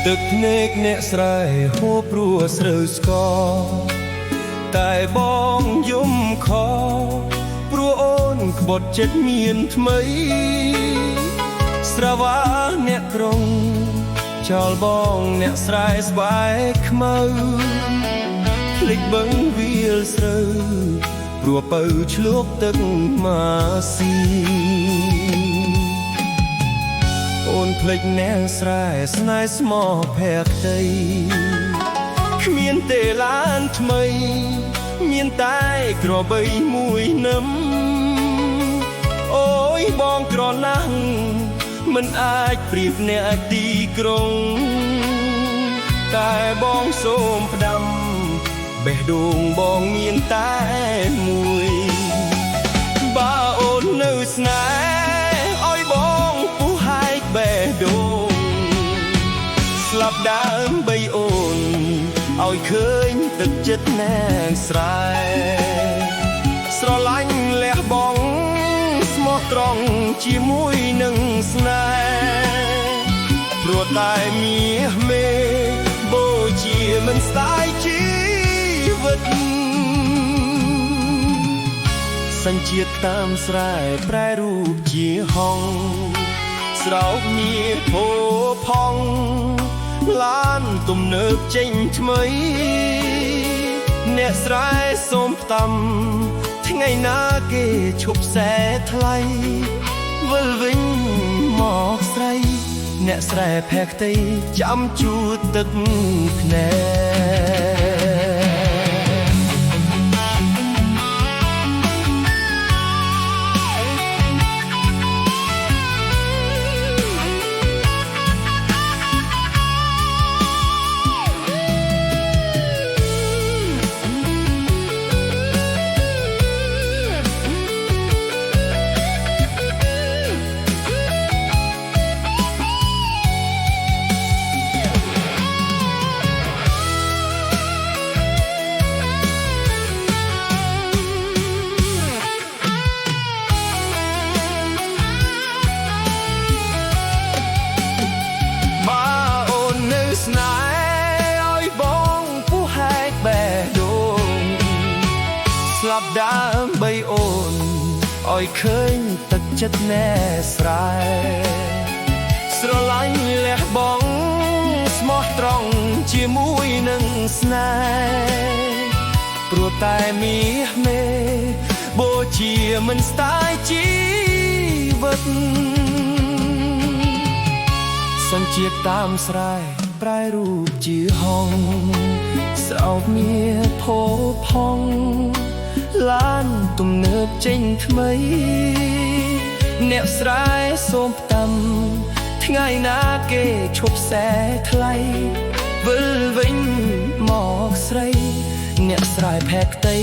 ទឹកភ្នែកអ្នកស្រែហូរព្រោះស្រូវស្ករតែបងយំខព្រោះអូនក្បត់ចិត្តមានថ្មីស្រវាអ្នកក្រុងចោលបងអ្នកស្រែស្បែកខ្មៅភ្លេចបឹងវាលស្រូវព្រោះពៅឆ្លក់ទឹកម៉ាស៊ីអូនភ្លេចអ្នកស្រែស្នេហ៍ស្មោះភក្តីគ្មានទេឡានថ្មីមានតែក្របីមួយនឹមអូយបងក្រណាស់មិនអាចប្រៀបអ្នកទីក្រុងតែបងសូមផ្ដាំបេះដូងបងមានតែមួយបើអូននៅស្នេហ៍ឲ្យបងពុះហែកបេះដូងស្លាប់ដើមបីអូនឲ្យឃើញទឹកចិត្តអ្នកស្រែស្រឡាញ់លះបង់ស្មោះត្រង់ជាមួយនឹងស្នេហ៍ព្រោះតែមាសមេបូជាមិនស្ដាយជីវិតសញ្ជាតិតាមស្រែប្រែរូបជាហងស្រោបមាសផូរផង់ឡានទំនើបចេញថ្មីអ្នកស្រែសូមផ្តាំថ្ងៃណាគេឈប់សែថ្លៃវិលវិញមកស្រីអ្នកស្រែភក្តីចាំជួតទឹកភ្នែកស្លាប់ដើមបីអូនឲ្យឃើញទឹកចិត្តអ្នកស្រែស្រឡាញ់លះបង់ស្មោះត្រង់ជាមួយនឹងស្នេហ៍ព្រោះតែមាសមេបូជាមិនស្ដាយជីវិតសញ្ជាតិតាមស្រែប្រែរូបជាហងស្រោបមាសផូរផង់ឡានទំនើបចេញថ្មីអ្នកស្រែសូមផ្តាំថ្ងៃណាគេឈប់សែថ្លៃវិលវិញមកស្រីអ្នកស្រែភក្តី